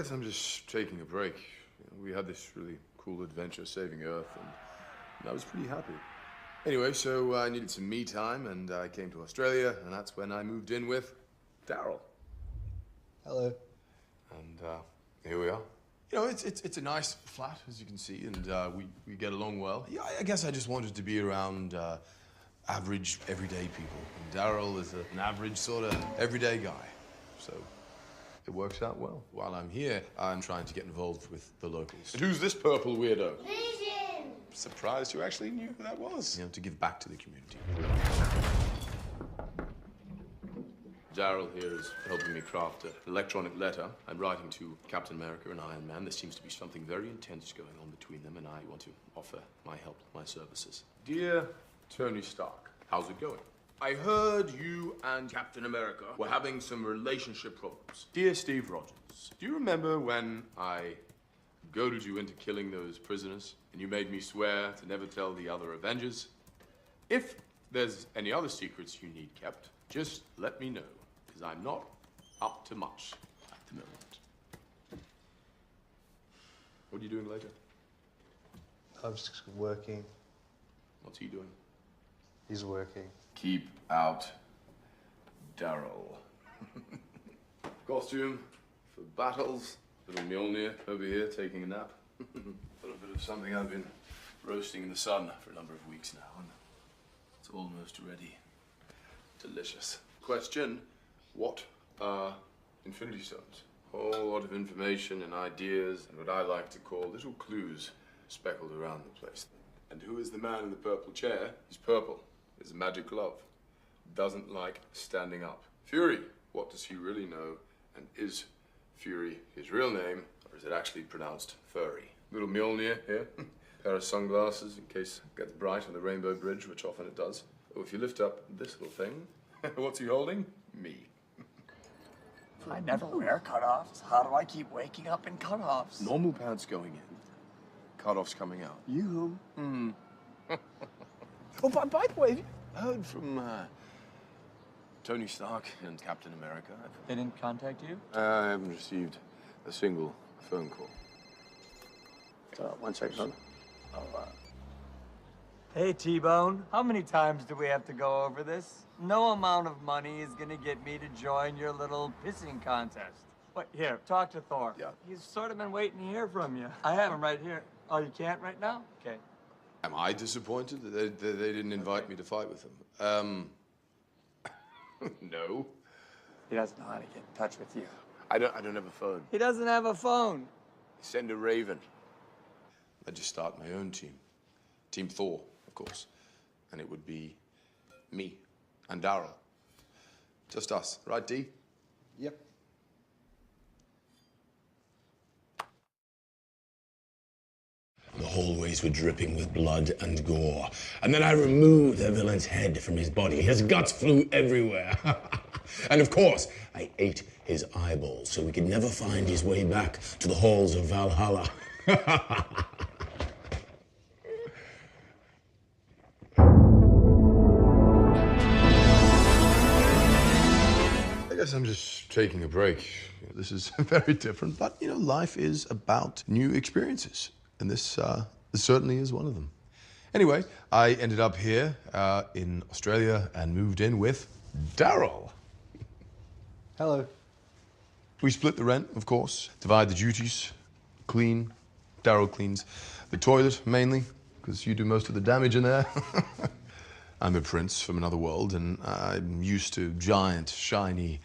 guess I'm just taking a break. We had this really cool adventure saving Earth, and I was pretty happy. Anyway, so I needed some me time, and I came to Australia, and that's when I moved in with Daryl. Hello. And here we are. You know, it's a nice flat, as you can see, and we get along well. Yeah, I guess I just wanted to be around average, everyday people. And Daryl is an average, sort of everyday guy. So it works out well. While I'm here, I'm trying to get involved with the locals. And who's this purple weirdo? Vision! Surprised you actually knew who that was. You know, to give back to the community. Daryl here is helping me craft an electronic letter I'm writing to Captain America and Iron Man. There seems to be something very intense going on between them, and I want to offer my help, my services. Dear Tony Stark, how's it going? I heard you and Captain America were having some relationship problems. Dear Steve Rogers, do you remember when I goaded you into killing those prisoners, and you made me swear to never tell the other Avengers? If there's any other secrets you need kept, just let me know. Because I'm not up to much at the moment. What are you doing later? I was just working. What's he doing? He's working. Keep out Daryl. Costume for battles. Little Mjolnir over here taking a nap. A little bit of something I've been roasting in the sun for a number of weeks now, and it's almost ready. Delicious. Question. What are Infinity Stones? A whole lot of information and ideas and what I like to call little clues speckled around the place. And who is the man in the purple chair? He's purple. He has a magic glove. Doesn't like standing up. Fury. What does he really know? And is Fury his real name, or is it actually pronounced furry? Little Mjolnir here. Pair of sunglasses in case it gets bright on the Rainbow Bridge, which often it does. Oh, if you lift up this little thing, what's he holding? Me. I never wear cutoffs. How do I keep waking up in cutoffs? Normal pants going in, cutoffs coming out. You? Oh, by the way, have you heard from Tony Stark and Captain America? They didn't contact you? I haven't received a single phone call. 1 second. Hey, T-Bone. How many times do we have to go over this? No amount of money is gonna get me to join your little pissing contest. What, here, talk to Thor. Yeah. He's sort of been waiting to hear from you. I have him right here. Oh, you can't right now? Okay. Am I disappointed that they didn't invite me to fight with them? No. He doesn't know how to get in touch with you. I don't have a phone. He doesn't have a phone. Send a raven. I'd just start my own team. Team Thor, of course. And it would be me and Daryl. Just us, right, D? Yep. The hallways were dripping with blood and gore. And then I removed the villain's head from his body. His guts flew everywhere. And of course, I ate his eyeballs so we could never find his way back to the halls of Valhalla. I guess I'm just taking a break. This is very different, but, you know, life is about new experiences. And this certainly is one of them. Anyway, I ended up here in Australia and moved in with Daryl. Hello. We split the rent, of course, divide the duties, clean. Daryl cleans the toilet, mainly, because you do most of the damage in there. I'm a prince from another world, and I'm used to giant, shiny,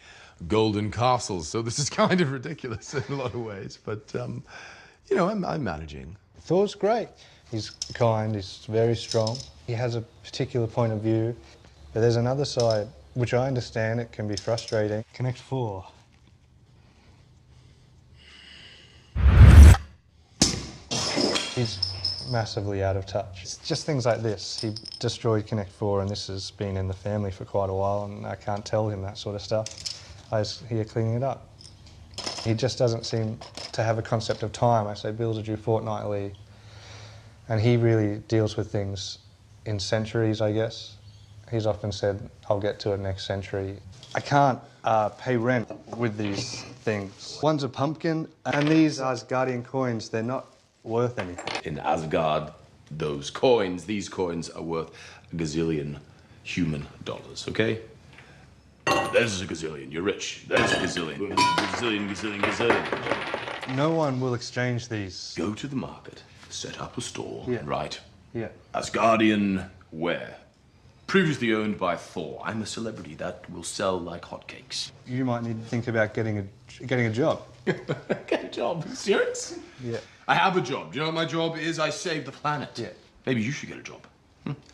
golden castles, so this is kind of ridiculous in a lot of ways, but, you know, I'm managing. Thor's great. He's kind, he's very strong. He has a particular point of view, but there's another side, which I understand it can be frustrating. Connect 4. He's massively out of touch. It's just things like this. He destroyed Connect 4, and this has been in the family for quite a while, and I can't tell him that sort of stuff. I was here cleaning it up. He just doesn't seem to have a concept of time. I say bills are due fortnightly, and he really deals with things in centuries, I guess. He's often said, I'll get to it next century. I can't pay rent with these things. One's a pumpkin, and these Asgardian coins, they're not worth anything. In Asgard, these coins are worth a gazillion human dollars, okay? There's a gazillion, you're rich. There's a gazillion. Gazillion. No one will exchange these. Go to the market, set up a stall, Yeah. and write Yeah. Asgardian ware. Previously owned by Thor. I'm a celebrity that will sell like hotcakes. You might need to think about getting a job. Get a job? Are you serious? Yeah. I have a job. Do you know what my job is? I save the planet. Yeah. Maybe you should get a job.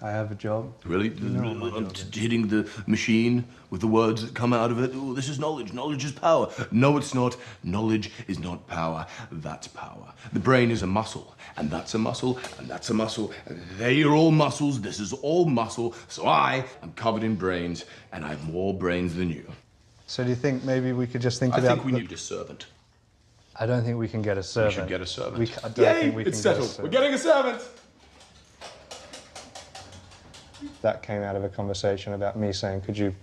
I have a job. Really? Hitting the machine with the words that come out of it. Oh, this is knowledge. Knowledge is power. No, it's not. Knowledge is not power. That's power. The brain is a muscle, and that's a muscle, and that's a muscle. And they are all muscles. This is all muscle. So I am covered in brains, and I have more brains than you. So do you think maybe we could just think I about... think we need a servant. I don't think we can get a servant. We should get a servant. I don't think we can it's get a settled. servant. We're getting a servant. That came out of a conversation about me saying, could you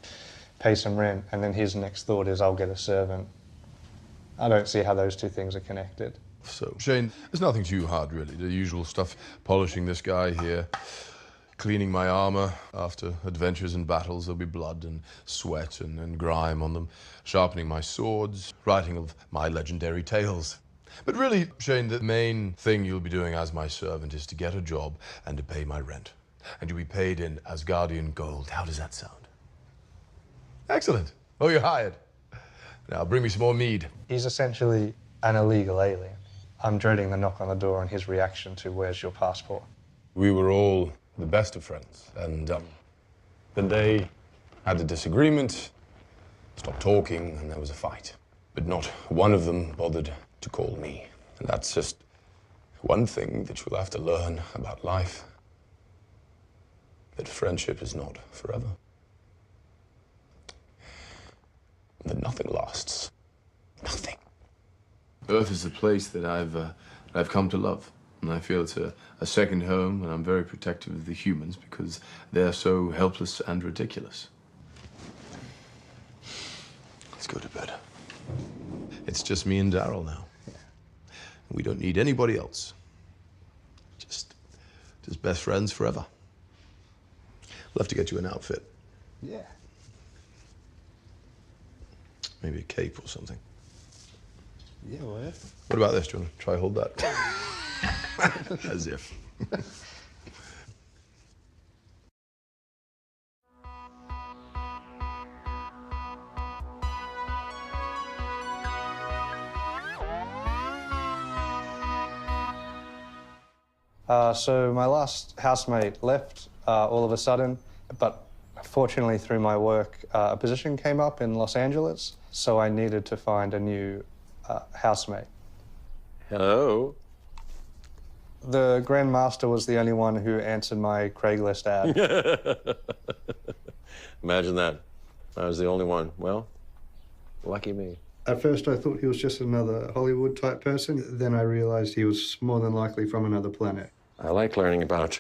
pay some rent? And then his next thought is, I'll get a servant. I don't see how those two things are connected. So, Shane, there's nothing too hard, really. The usual stuff, polishing this guy here, cleaning my armor. After adventures and battles, there'll be blood and sweat and grime on them. Sharpening my swords, writing of my legendary tales. But really, Shane, the main thing you'll be doing as my servant is to get a job and to pay my rent. And you'll be paid in Asgardian gold. How does that sound? Excellent. Oh, you're hired. Now, bring me some more mead. He's essentially an illegal alien. I'm dreading the knock on the door and his reaction to, where's your passport? We were all the best of friends, and then they had a disagreement, stopped talking, and there was a fight. But not one of them bothered to call me. And that's just one thing that you'll have to learn about life. That friendship is not forever. That nothing lasts. Nothing. Earth is a place that I've come to love. And I feel it's a second home, and I'm very protective of the humans because they're so helpless and ridiculous. Let's go to bed. It's just me and Daryl now. We don't need anybody else. Just best friends forever. We'll have to get you an outfit. Yeah. Maybe a cape or something. Yeah, well, yeah. What about this? Do you want to try hold that? As if. So my last housemate left all of a sudden, but fortunately through my work, a position came up in Los Angeles, so I needed to find a new housemate. Hello? The Grandmaster was the only one who answered my Craigslist ad. Imagine that. I was the only one. Well, lucky me. At first I thought he was just another Hollywood type person, then I realized he was more than likely from another planet. I like learning about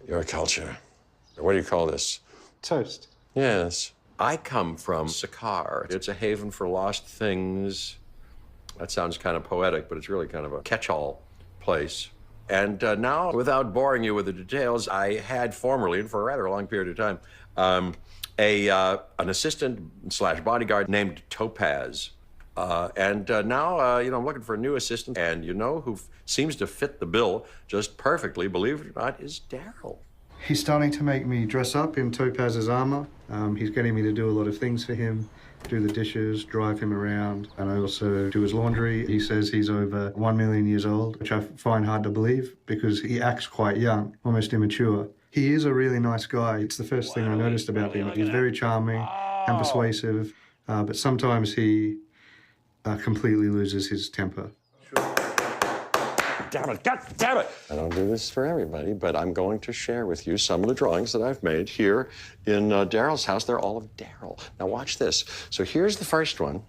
your culture. What do you call this? Toast. Yes. I come from Sakar. It's a haven for lost things. That sounds kind of poetic, but it's really kind of a catch-all place. And now, without boring you with the details, I had formerly, and for a rather long period of time, an assistant/bodyguard named Topaz. And now, I'm looking for a new assistant. And you know who seems to fit the bill just perfectly, believe it or not, is Daryl. He's starting to make me dress up in Topaz's armor. He's getting me to do a lot of things for him. Do the dishes, drive him around, and I also do his laundry. He says he's over 1 million years old, which I find hard to believe because he acts quite young, almost immature. He is a really nice guy. It's the first thing I noticed about him. He's very charming and persuasive, but sometimes he completely loses his temper. Damn it, God damn it! I don't do this for everybody, but I'm going to share with you some of the drawings that I've made here in Daryl's house. They're all of Daryl. Now watch this. So here's the first one.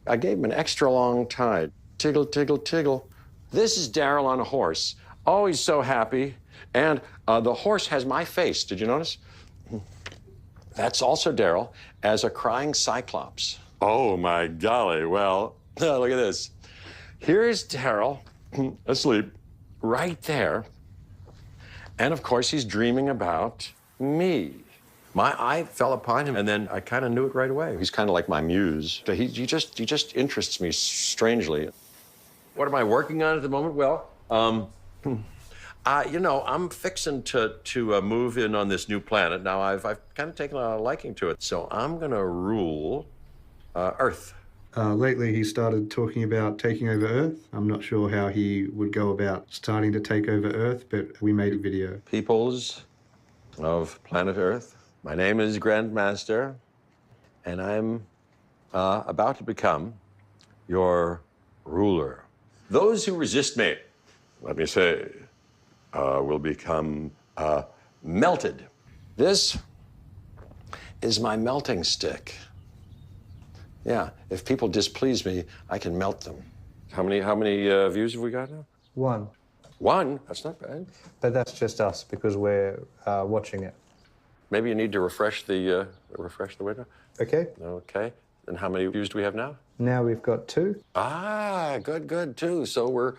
I gave him an extra long tie. Tiggle, tiggle, tiggle. This is Daryl on a horse. Oh, he's so happy. And the horse has my face. Did you notice? That's also Daryl as a crying cyclops. Oh my golly, well, look at this. Here's Daryl asleep right there. And of course, he's dreaming about me. My eye fell upon him, and then I kind of knew it right away. He's kind of like my muse. He just interests me strangely. What am I working on at the moment? Well, you know, I'm fixing to move in on this new planet. Now, I've kind of taken a liking to it, so I'm going to rule Earth. Lately, he started talking about taking over Earth. I'm not sure how he would go about starting to take over Earth, but we made a video. Peoples of planet Earth, my name is Grandmaster, and I'm about to become your ruler. Those who resist me, let me say, will become melted. This is my melting stick. Yeah, if people displease me, I can melt them. How many views have we got now? 1. 1? That's not bad. But that's just us because we're watching it. Maybe you need to refresh the window. Okay. Okay. And how many views do we have now? Now we've got 2. Ah, good, 2. So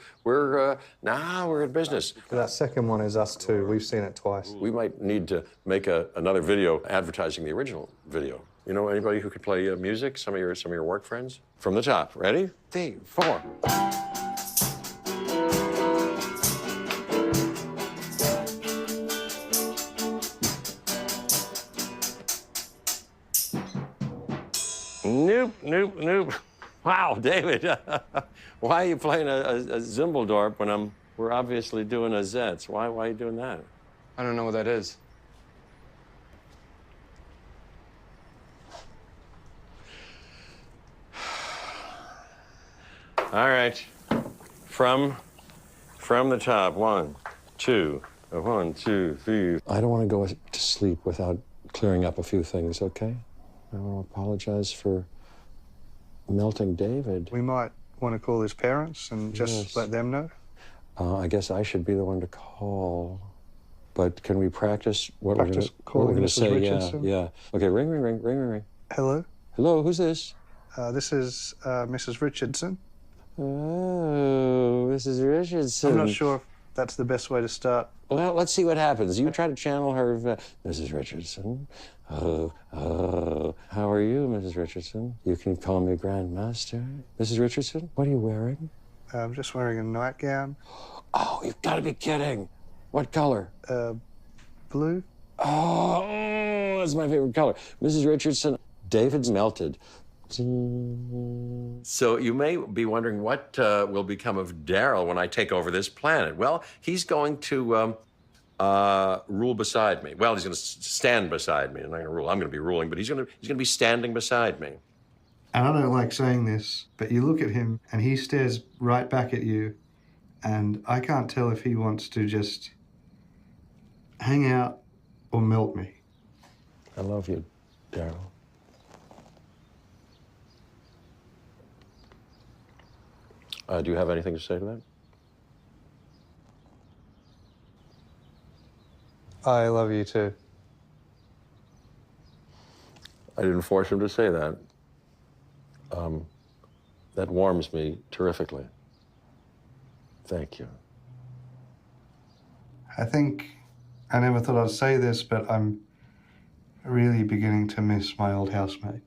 now we're in business. But that second one is us too. We've seen it twice. We might need to make another video advertising the original video. You know anybody who could play music? Some of your work friends? From the top. Ready? 3, 4. Nope. Wow, David. Why are you playing a Zimbaldorp when we're obviously doing a Zetz? Why are you doing that? I don't know what that is. All right. From the top. 1, 2. 1, 2, 3. I don't want to go to sleep without clearing up a few things, okay? I want to apologize for melting David. We might want to call his parents and just let them know. I guess I should be the one to call. But can we practice what we're going to Mrs. say? Richardson? Yeah. Okay, ring. Hello? Hello, who's this? This is Mrs. Richardson. Oh, Mrs. Richardson. I'm not sure if that's the best way to start. Well, let's see what happens. You try to channel her. Mrs. Richardson. Oh, how are you, Mrs. Richardson? You can call me Grandmaster. Mrs. Richardson, what are you wearing? I'm just wearing a nightgown. Oh, you've got to be kidding. What color? Blue. Oh, that's my favorite color. Mrs. Richardson, David's melted. So you may be wondering what will become of Daryl when I take over this planet. Well, he's going to rule beside me. Well, he's going to stand beside me. I'm not going to rule. I'm going to be ruling, but he's going to be standing beside me. And I don't like saying this, but you look at him and he stares right back at you, and I can't tell if he wants to just hang out or melt me. I love you, Daryl. Do you have anything to say to that? I love you too. I didn't force him to say that. That warms me terrifically. Thank you. I think I never thought I'd say this, but I'm really beginning to miss my old housemate.